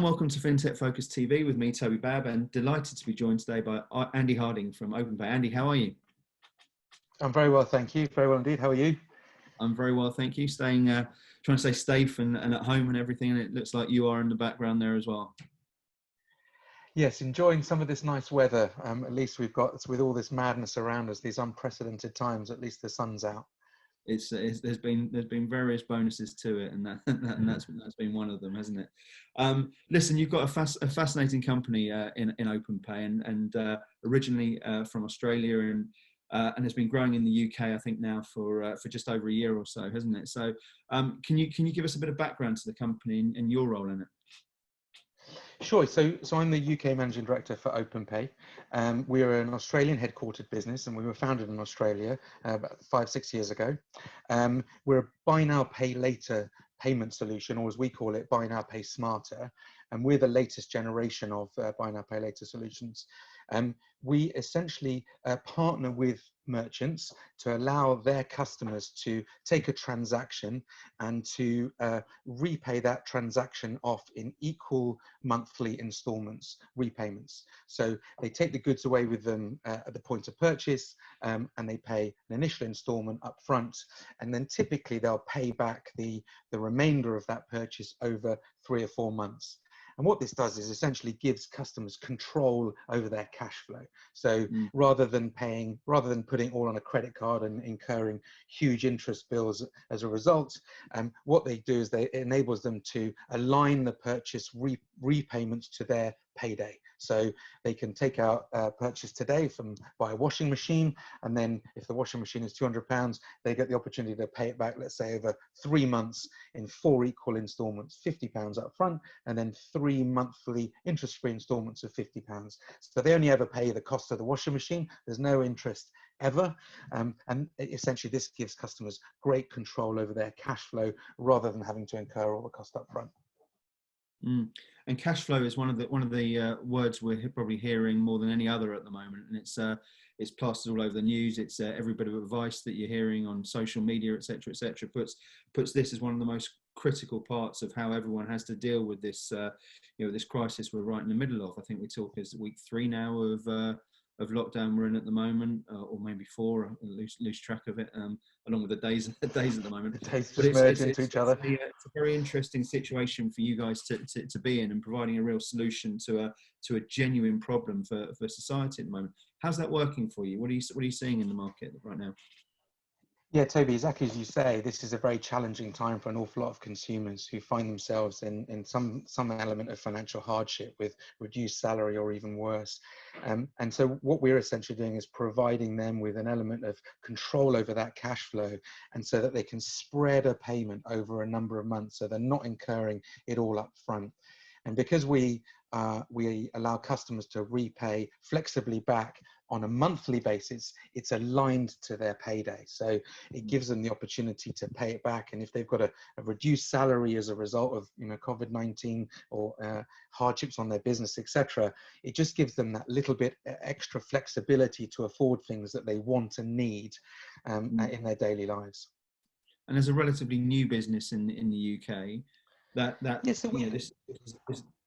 welcome to Fintech Focus TV with me, Toby, and delighted to be joined today by Andy Harding from Openpay. Andy, how are you? I'm very well, thank you. Very well indeed. How are you? I'm very well, thank you. Trying to stay safe and at home and everything, and it looks like you are in the background there as well. Yes, enjoying some of this nice weather. At least we've got, with all this madness around us, these unprecedented times, at least the sun's out. There's been various bonuses to it, and that's been one of them, hasn't it? Listen, you've got a fascinating company in Openpay, and originally from Australia, and has been growing in the UK, I think now for just over a year or so, hasn't it? So, can you give us a bit of background to the company and your role in it? Sure. So I'm the UK Managing Director for Openpay. We're an Australian headquartered business, and we were founded in Australia about 5-6 years ago. We're a buy now, pay later payment solution, or as we call it, buy now, pay smarter. And we're the latest generation of buy now, pay later solutions. We essentially partner with merchants to allow their customers to take a transaction and to repay that transaction off in equal monthly installments, repayments. So they take the goods away with them at the point of purchase, and they pay an initial installment up front, and then typically they'll pay back the remainder of that purchase over 3 or 4 months. And what this does is essentially gives customers control over their cash flow. So rather than putting all on a credit card and incurring huge interest bills as a result, what they do is it enables them to align the purchase repayments to their payday. So they can take out a purchase today buy a washing machine, and then if the washing machine is £200, they get the opportunity to pay it back, let's say, over 3 months in 4 equal installments, £50 up front, and then 3 monthly interest-free installments of £50. So they only ever pay the cost of the washing machine. There's no interest ever, and essentially this gives customers great control over their cash flow rather than having to incur all the cost up front. And cash flow is one of the words we're probably hearing more than any other at the moment, and it's plastered all over the news. It's every bit of advice that you're hearing on social media, etc., etc. Puts this as one of the most critical parts of how everyone has to deal with this this crisis we're right in the middle of. I think we talk is week 3 now of lockdown we're in at the moment, or maybe 4. Lose track of it, along with the days at the moment. The days just merge into each other. It's a very interesting situation for you guys to be in, and providing a real solution to a genuine problem for society at the moment. How's that working for you? What are you seeing in the market right now? Yeah, Toby, exactly as you say, this is a very challenging time for an awful lot of consumers who find themselves in some element of financial hardship with reduced salary or even worse. And so what we're essentially doing is providing them with an element of control over that cash flow, and so that they can spread a payment over a number of months, so they're not incurring it all up front. And because we allow customers to repay flexibly back on a monthly basis, it's aligned to their payday. So it gives them the opportunity to pay it back. And if they've got a reduced salary as a result of COVID-19 or hardships on their business, etc., it just gives them that little bit extra flexibility to afford things that they want and need in their daily lives. And as a relatively new business in the UK,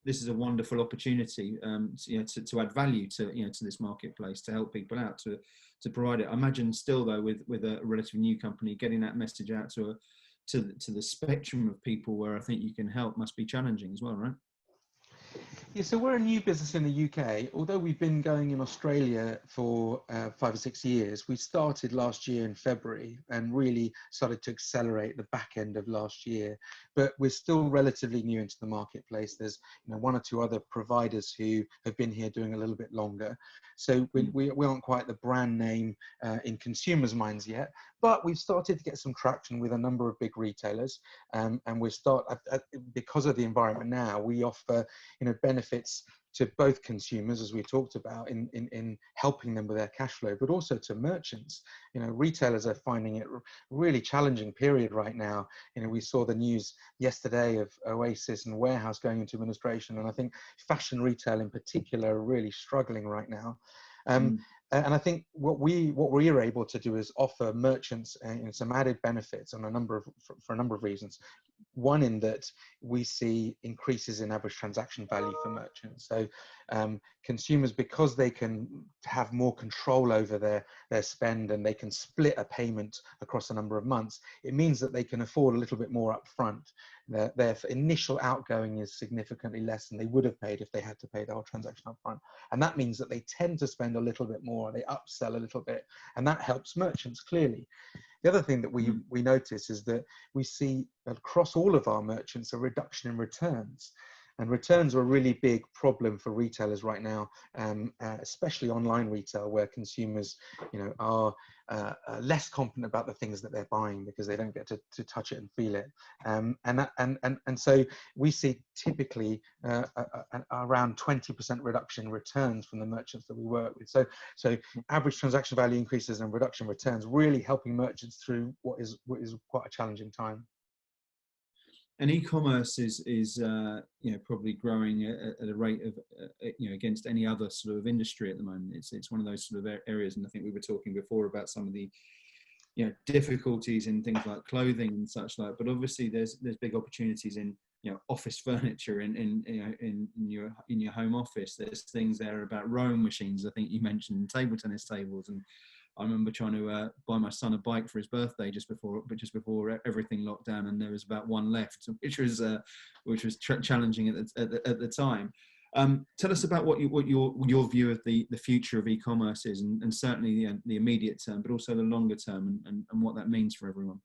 this is a wonderful opportunity, to add value to this marketplace, to help people out, to provide it. I imagine still though, with a relatively new company, getting that message out to the spectrum of people where I think you can help must be challenging as well, right? Yeah, so we're a new business in the UK. Although we've been going in Australia for 5 or 6 years, we started last year in February and really started to accelerate the back end of last year. But we're still relatively new into the marketplace. There's 1 or 2 other providers who have been here doing a little bit longer. So we aren't quite the brand name in consumers' minds yet, but we've started to get some traction with a number of big retailers. And because of the environment now, we offer benefits to both consumers, as we talked about, in helping them with their cash flow, but also to merchants. Retailers are finding it a really challenging period right now. We saw the news yesterday of Oasis and Warehouse going into administration, and I think fashion retail in particular are really struggling right now. And I think what we are able to do is offer merchants some added benefits for a number of reasons. One in that we see increases in average transaction value for merchants. So consumers, because they can have more control over their spend and they can split a payment across a number of months, it means that they can afford a little bit more upfront. Their initial outgoing is significantly less than they would have paid if they had to pay the whole transaction upfront. And that means that they tend to spend a little bit more, they upsell a little bit, and that helps merchants clearly. The other thing that we notice is that we see across all of our merchants a reduction in returns. And returns are a really big problem for retailers right now, especially online retail, where consumers, are less confident about the things that they're buying because they don't get to touch it and feel it. And so we see typically around 20% reduction in returns from the merchants that we work with. So average transaction value increases and reduction in returns really helping merchants through what is quite a challenging time. And e-commerce is probably growing at a rate of against any other sort of industry at the moment. It's one of those sort of areas, and I think we were talking before about some of the difficulties in things like clothing and such like. But obviously, there's big opportunities in office furniture in your home office. There's things there about rowing machines. I think you mentioned table tennis tables, and I remember trying to buy my son a bike for his birthday just before everything locked down, and there was about one left, which was challenging at the time. Tell us about what your view of the future of e-commerce is, and certainly the immediate term, but also the longer term, and what that means for everyone.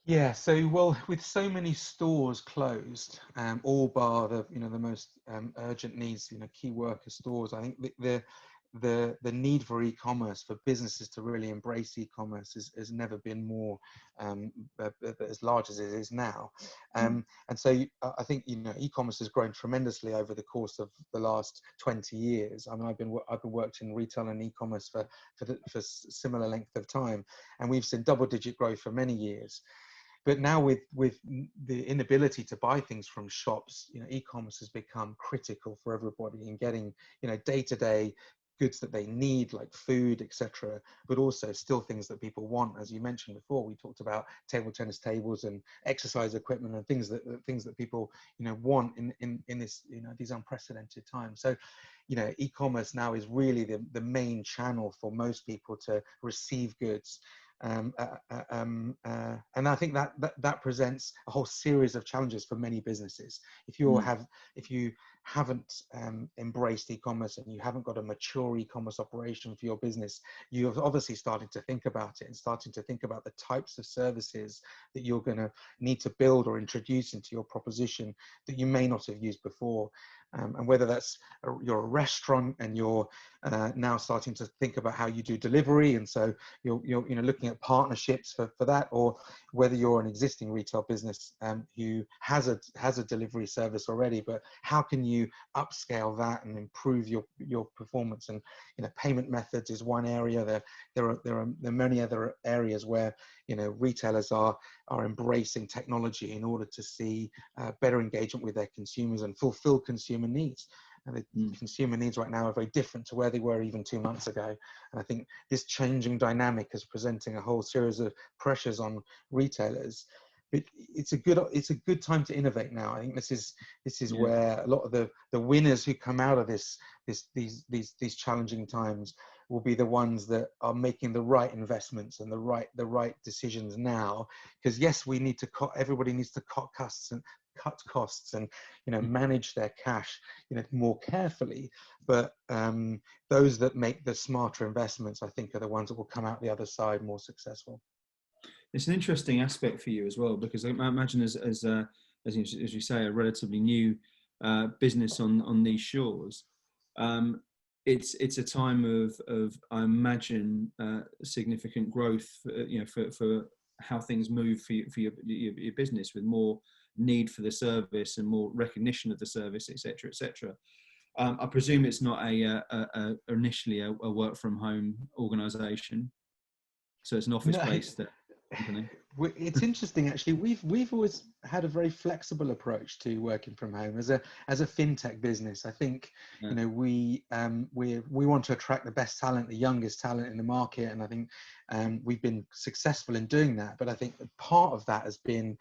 Yeah, so well, with so many stores closed, all bar the the most urgent needs, key worker stores, I think the need for e-commerce, for businesses to really embrace e-commerce has never been more as large as it is now. And so I think e-commerce has grown tremendously over the course of the last 20 years. I mean, I've been worked in retail and e-commerce for similar length of time, and we've seen double-digit growth for many years. But now with the inability to buy things from shops, e-commerce has become critical for everybody in getting day-to-day goods that they need, like food, etc., but also still things that people want. As you mentioned before, we talked about table tennis tables and exercise equipment and things that people want in this these unprecedented times. So e-commerce now is really the main channel for most people to receive goods. And I think that presents a whole series of challenges for many businesses. If you haven't embraced e-commerce and you haven't got a mature e-commerce operation for your business, you've obviously started to think about it and starting to think about the types of services that you're going to need to build or introduce into your proposition that you may not have used before. And whether that's you're a restaurant and you're now starting to think about how you do delivery, and so you're looking at partnerships for that, or whether you're an existing retail business who has a delivery service already, but how can you upscale that and improve your performance? And payment methods is one area. There are many other areas where retailers are embracing technology in order to see better engagement with their consumers and fulfill consumer needs. And the consumer needs right now are very different to where they were even 2 months ago. And I think this changing dynamic is presenting a whole series of pressures on retailers. But it's a good time to innovate now. I think this is where a lot of the winners who come out of these challenging times will be the ones that are making the right investments and the right decisions now. Because yes, everybody needs to cut costs and manage their cash more carefully, but those that make the smarter investments, I think, are the ones that will come out the other side more successful. It's an interesting aspect for you as well, because I imagine as you say, a relatively new business on these shores, it's a time of I imagine significant growth for how things move for your business, with more need for the service and more recognition of the service, etc., etc. I presume it's not initially a work from home organisation, so it's an office based company. It's interesting, actually. We've always had a very flexible approach to working from home as a fintech business. I think Yeah. we want to attract the best talent, the youngest talent in the market, and I think we've been successful in doing that. But I think part of that has been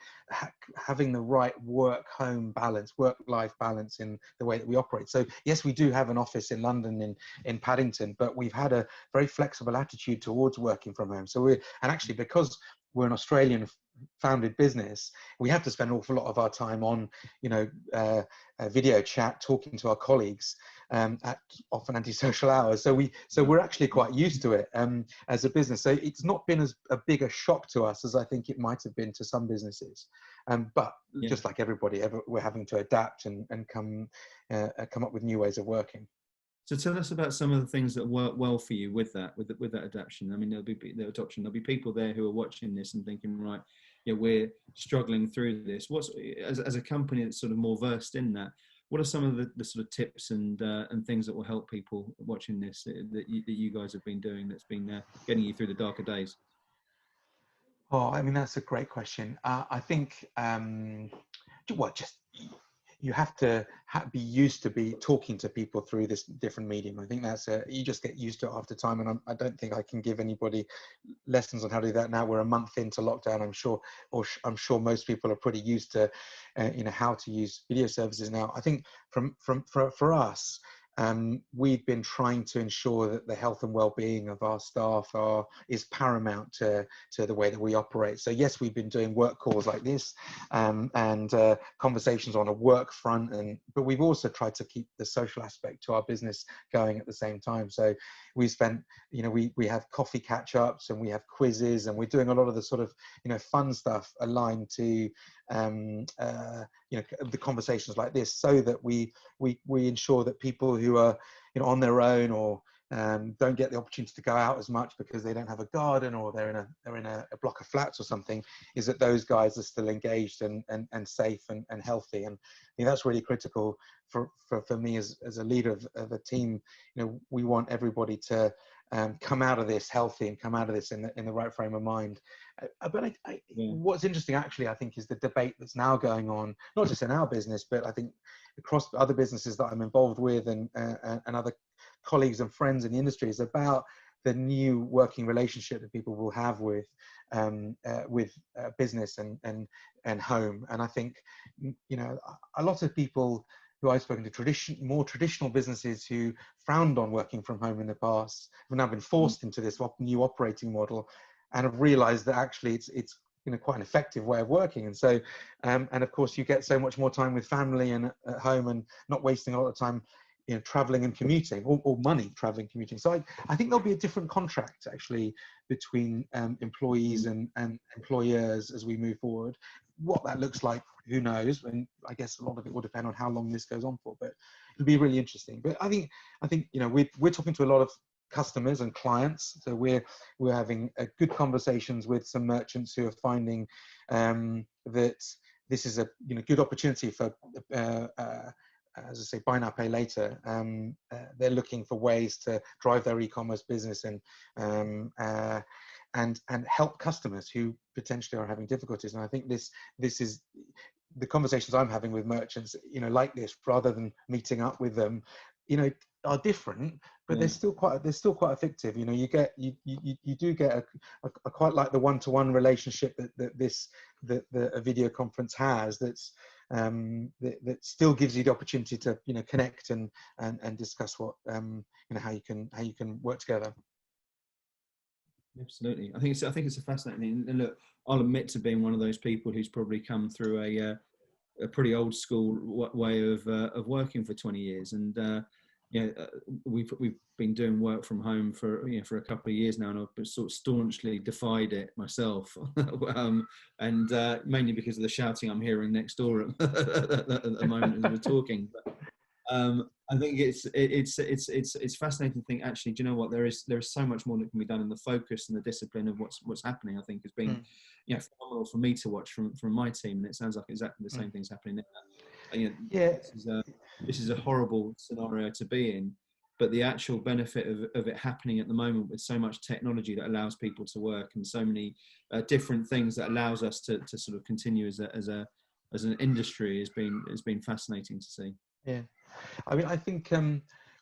having the right work-home balance, work-life balance in the way that we operate. So yes, we do have an office in London, in Paddington, but we've had a very flexible attitude towards working from home. So actually, because we're an Australian founded business, we have to spend an awful lot of our time on, video chat, talking to our colleagues at often antisocial hours. So we're actually quite used to it as a business. So it's not been as a big a shock to us as I think it might have been to some businesses. But just like everybody, we're having to adapt and come up with new ways of working. So tell us about some of the things that work well for you with that adaptation. I mean, there'll be people there who are watching this and thinking, right, we're struggling through this. As a company that's sort of more versed in that, what are some of the sort of tips and things that will help people watching this that you guys have been doing that's been getting you through the darker days? Oh, I mean, that's a great question. I think, you have to be used to be talking to people through this different medium. I think you just get used to it after time. And I don't think I can give anybody lessons on how to do that now. We're a month into lockdown, I'm sure most people are pretty used to, how to use video services now. I think for us, we've been trying to ensure that the health and well-being of our staff is paramount to the way that we operate. So yes, we've been doing work calls like this and conversations on a work front, but we've also tried to keep the social aspect to our business going at the same time. So we spent, we have coffee catch-ups and we have quizzes, and we're doing a lot of the sort of fun stuff aligned to the conversations like this, so that we ensure that people who are on their own or don't get the opportunity to go out as much because they don't have a garden or they're in a block of flats or something, is that those guys are still engaged and safe and healthy. And I think that's really critical for me as a leader of a team. We want everybody to come out of this healthy and come out of this in the right frame of mind. But what's interesting, actually, I think, is the debate that's now going on, not just in our business, but I think across other businesses that I'm involved with and other colleagues and friends in the industry, is about the new working relationship that people will have with business and home. And I think, a lot of people who I've spoken to, more traditional businesses who frowned on working from home in the past, have now been forced into this new operating model and have realized that actually it's quite an effective way of working. And so, and of course, you get so much more time with family and at home, and not wasting a lot of time traveling and commuting, or money traveling, commuting. So I think there'll be a different contract actually between employees and employers as we move forward. What that looks like, who knows? And I guess a lot of it will depend on how long this goes on for, but it'll be really interesting. But I think we're talking to a lot of customers and clients, so we're having good conversations with some merchants who are finding that this is a good opportunity for as I say, buy now, pay later. They're looking for ways to drive their e-commerce business and help customers who potentially are having difficulties. And I think this is the conversations I'm having with merchants, like this, rather than meeting up with them, are different, but they're still quite effective. You do get a quite like the one-to-one relationship that a video conference has. That still gives you the opportunity to connect and discuss what how you can work together. Absolutely, I think it's a fascinating. And look, I'll admit to being one of those people who's probably come through a pretty old school way of working for 20 years, and we've been doing work from home for a couple of years now, and I've sort of staunchly defied it myself, and mainly because of the shouting I'm hearing next door at the moment as we're talking. But I think it's fascinating to think, actually, do you know what, there is so much more that can be done, and the focus and the discipline of what's happening, I think, has been phenomenal for me to watch from my team, and it sounds like exactly the same thing's happening now. This is a horrible scenario to be in, but the actual benefit of it happening at the moment with so much technology that allows people to work and so many different things that allows us to sort of continue as an industry has been fascinating to see. Yeah, I mean, I think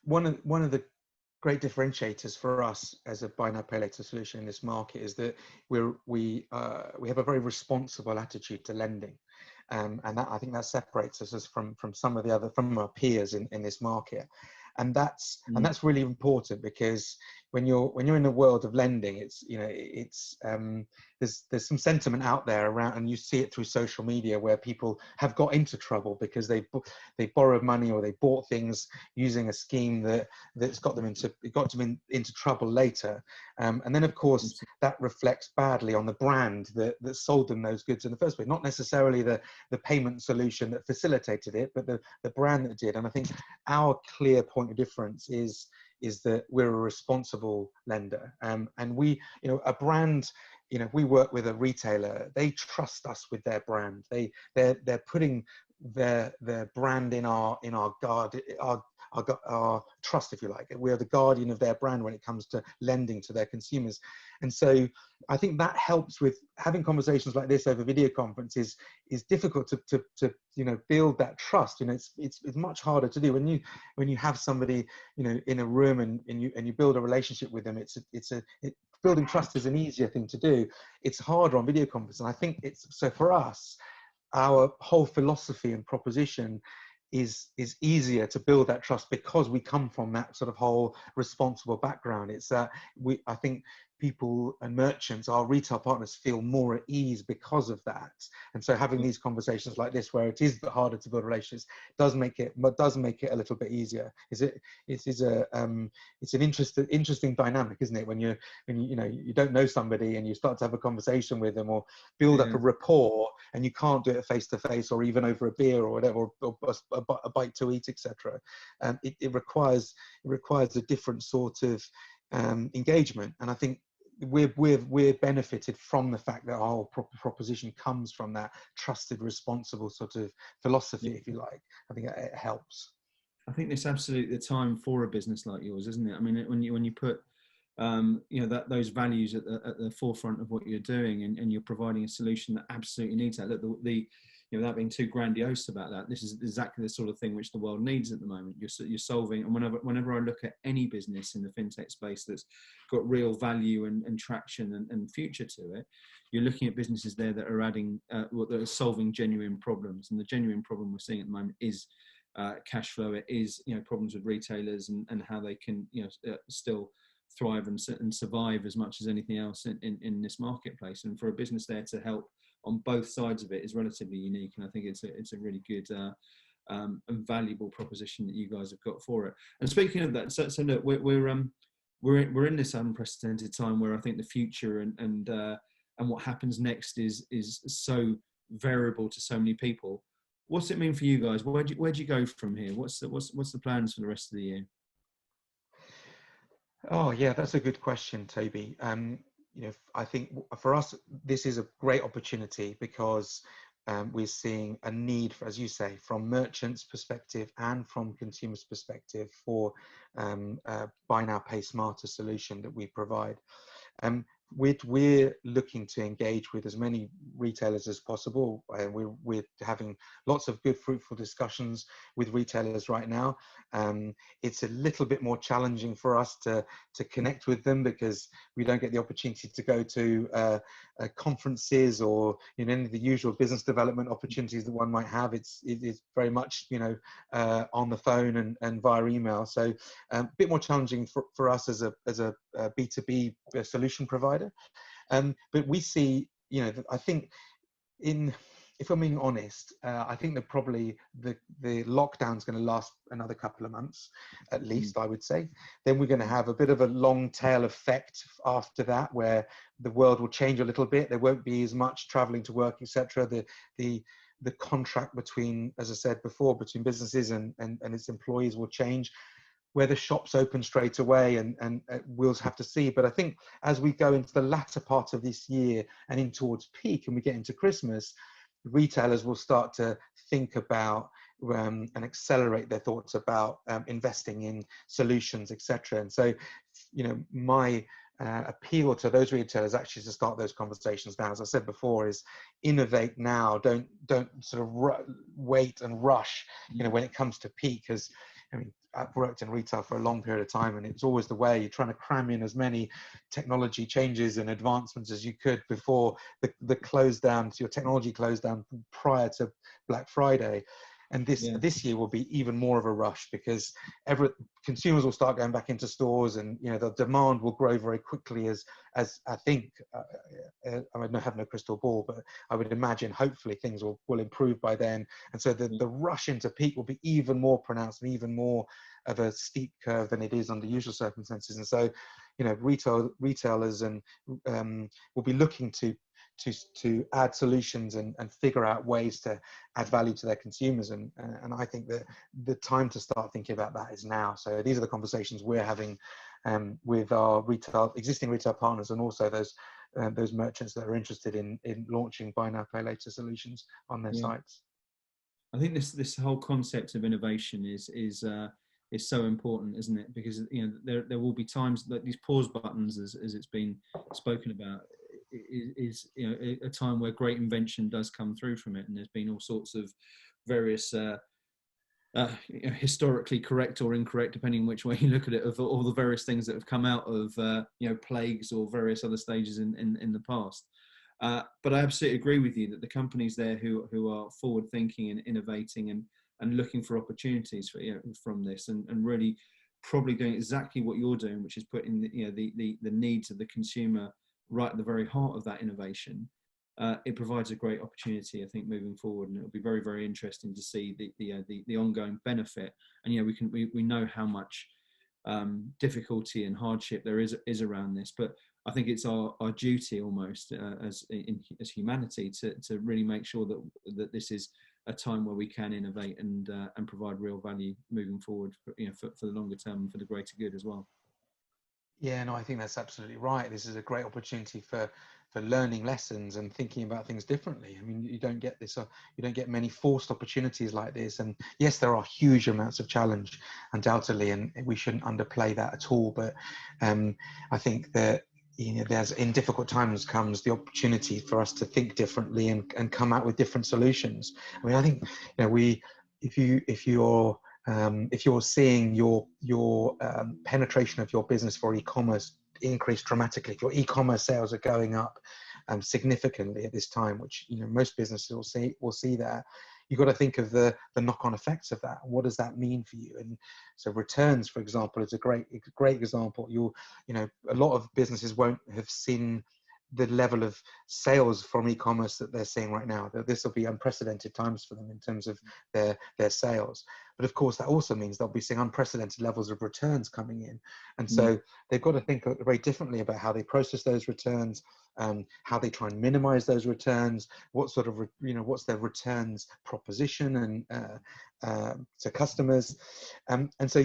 one of the great differentiators for us as a buy now pay later solution in this market is that we have a very responsible attitude to lending, and that, I think that separates us from from our peers in this market, and that's really important, because when you're in the world of lending, it's there's some sentiment out there around, and you see it through social media, where people have got into trouble because they borrowed money or they bought things using a scheme that's got them into trouble later, and then of course that reflects badly on the brand that sold them those goods in the first place. Not necessarily the payment solution that facilitated it, but the brand that did. And I think our clear point of difference is that we're a responsible lender, and we, a brand, we work with a retailer, they trust us with their brand. They're putting their brand in our guard, our trust, if you like. We are the guardian of their brand when it comes to lending to their consumers. And so I think that helps with having conversations like this over video conferences. Is difficult to build that trust. It's much harder to do when you have somebody in a room and you build a relationship with them. Building trust is an easier thing to do. It's harder on video conference. And I think so for us, our whole philosophy and proposition is easier to build that trust, because we come from that sort of whole responsible background. It's I think people and merchants, our retail partners, feel more at ease because of that. And so having these conversations like this, where it is a bit harder to build relationships, does make it a little bit easier. It's an interesting dynamic, isn't it? When you don't know somebody and you start to have a conversation with them or build up a rapport, and you can't do it face to face or even over a beer or whatever, or a bite to eat, etc. It requires a different sort of engagement. And I think we're benefited from the fact that our proposition comes from that trusted, responsible sort of philosophy, if you like. I think it helps. I think it's absolutely the time for a business like yours, isn't it? I mean, when you put those values at the forefront of what you're doing, and you're providing a solution that absolutely needs that. Look, without being too grandiose about that, this is exactly the sort of thing which the world needs at the moment. You're solving, and whenever I look at any business in the fintech space that's got real value and traction and future to it, you're looking at businesses there that are adding, that are solving genuine problems. And the genuine problem we're seeing at the moment is cash flow. It is problems with retailers and how they can still thrive and survive as much as anything else in this marketplace. And for a business there to help on both sides of it is relatively unique, and I think it's a really good and valuable proposition that you guys have got for it. And speaking of that, so look, we're in this unprecedented time where I think the future and what happens next is so variable to so many people. What's it mean for you guys? Where do you go from here? What's the plans for the rest of the year? Oh yeah, that's a good question, Toby. I think for us, this is a great opportunity, because we're seeing a need, for, as you say, from merchants' perspective and from consumers' perspective, for buy now, pay smarter solution that we provide. We're looking to engage with as many retailers as possible. We're having lots of good, fruitful discussions with retailers right now. It's a little bit more challenging for us to connect with them, because we don't get the opportunity to go to conferences or any of the usual business development opportunities that one might have. It's very much on the phone and via email. So a bit more challenging for us as a B2B solution provider. But we see, I think if I'm being honest, I think that probably the lockdown's going to last another couple of months, at least, I would say. Then we're going to have a bit of a long tail effect after that, where the world will change a little bit. There won't be as much traveling to work, etc. The contract between, as I said before, between businesses and its employees will change. Whether shops open straight away, and we'll have to see. But I think as we go into the latter part of this year and in towards peak, and we get into Christmas, retailers will start to think about and accelerate their thoughts about investing in solutions, etc. And so, my appeal to those retailers actually to start those conversations now, as I said before, is innovate now. Don't sort of wait and rush, when it comes to peak. Because I've worked in retail for a long period of time, and it's always the way. You're trying to cram in as many technology changes and advancements as you could before the close down, your technology closed down prior to Black Friday. And this year will be even more of a rush, because consumers will start going back into stores, and the demand will grow very quickly as I think, I have no crystal ball, but I would imagine hopefully things will improve by then. And so the rush into peak will be even more pronounced and even more of a steep curve than it is under usual circumstances. And so, retailers and will be looking to add solutions and figure out ways to add value to their consumers. And I think that the time to start thinking about that is now. So these are the conversations we're having with our existing retail partners, and also those merchants that are interested in launching buy now, pay later solutions on their sites. I think this whole concept of innovation is so important, isn't it? Because there will be times that these pause buttons, as it's been spoken about, is a time where great invention does come through from it. And there's been all sorts of various historically correct or incorrect, depending which way you look at it, of all the various things that have come out of plagues or various other stages in the past. But I absolutely agree with you that the companies there who are forward thinking and innovating and looking for opportunities from this, and really probably doing exactly what you're doing, which is putting the needs of the consumer right at the very heart of that innovation. It provides a great opportunity, I think, moving forward, and it'll be very, very interesting to see the ongoing benefit. And we know how much difficulty and hardship there is around this, but I think it's our duty almost as humanity to really make sure that this is a time where we can innovate and provide real value moving forward for the longer term and for the greater good as well. Yeah, no, I think that's absolutely right. This is a great opportunity for learning lessons and thinking about things differently. I mean, you don't get many forced opportunities like this. And yes, there are huge amounts of challenge, undoubtedly, and we shouldn't underplay that at all. But I think that there's, in difficult times comes the opportunity for us to think differently and come out with different solutions. I mean, I think if you're seeing your penetration of your business for e-commerce increase dramatically, if your e-commerce sales are going up significantly at this time, which most businesses will see that, you've got to think of the knock-on effects of that. What does that mean for you? And so returns, for example, is a great example. A lot of businesses won't have seen the level of sales from e-commerce that they're seeing right now. That this will be unprecedented times for them in terms of their sales. But of course, that also means they'll be seeing unprecedented levels of returns coming in. And so they've got to think very differently about how they process those returns, how they try and minimize those returns, what sort of, what's their returns proposition and to customers. And so,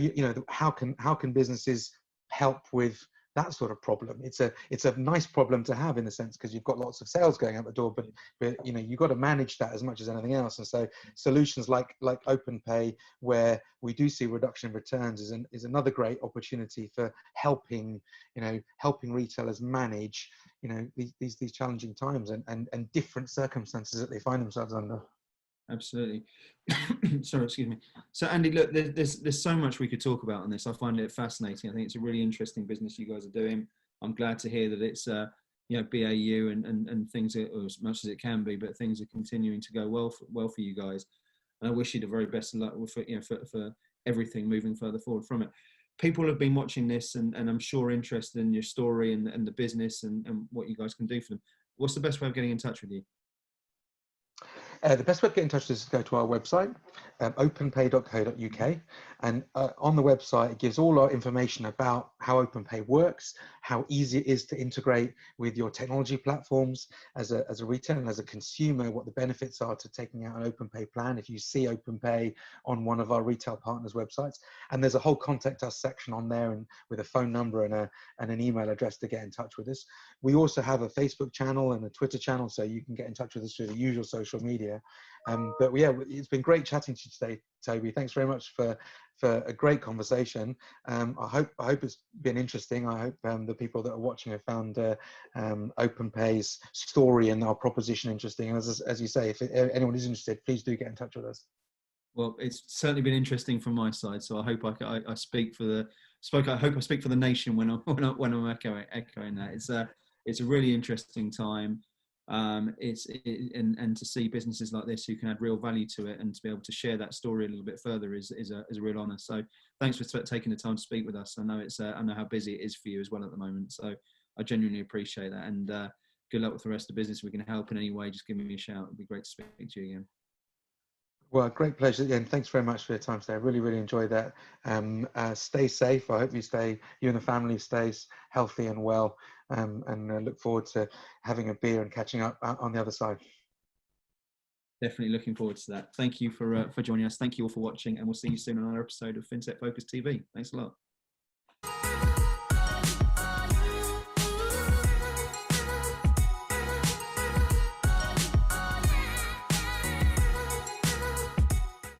how can businesses help with that sort of problem? It's a nice problem to have, in a sense, because you've got lots of sales going out the door, but you've got to manage that as much as anything else. And so solutions like Openpay, where we do see reduction in returns, is another great opportunity for helping retailers manage these challenging times and different circumstances that they find themselves under. Absolutely. Sorry, excuse me. So Andy, look, there's so much we could talk about on this. I find it fascinating. I think it's a really interesting business you guys are doing. I'm glad to hear that it's BAU and things are, or as much as it can be, but things are continuing to go well for you guys. And I wish you the very best of luck for everything moving further forward from it. People have been watching this and I'm sure interested in your story and the business and what you guys can do for them. What's the best way of getting in touch with you? The best way to get in touch is to go to our website, openpay.co.uk, and on the website it gives all our information about how Openpay works, how easy it is to integrate with your technology platforms as a retailer and as a consumer, what the benefits are to taking out an Openpay plan if you see Openpay on one of our retail partners' websites. And there's a whole contact us section on there, and with a phone number and an email address to get in touch with us. We also have a Facebook channel and a Twitter channel, so you can get in touch with us through the usual social media. But yeah, it's been great chatting to you today, Toby. Thanks very much for a great conversation. I hope it's been interesting. I hope the people that are watching have found Openpay's story and our proposition interesting. And as you say, if anyone is interested, please do get in touch with us. Well, it's certainly been interesting from my side. So I hope I speak for the I hope I speak for the nation when I'm echoing that. It's a really interesting time. And to see businesses like this who can add real value to it, and to be able to share that story a little bit further is a real honour. So thanks for taking the time to speak with us. I know I know how busy it is for you as well at the moment. So I genuinely appreciate that, and good luck with the rest of the business. If we can help in any way, just give me a shout. It'd be great to speak to you again. Well, great pleasure. And thanks very much for your time today. I really, really enjoyed that. Stay safe. I hope you and the family stays healthy and well, and look forward to having a beer and catching up on the other side. Definitely looking forward to that. Thank you for joining us. Thank you all for watching, and we'll see you soon on another episode of Fintech Focus TV. Thanks a lot.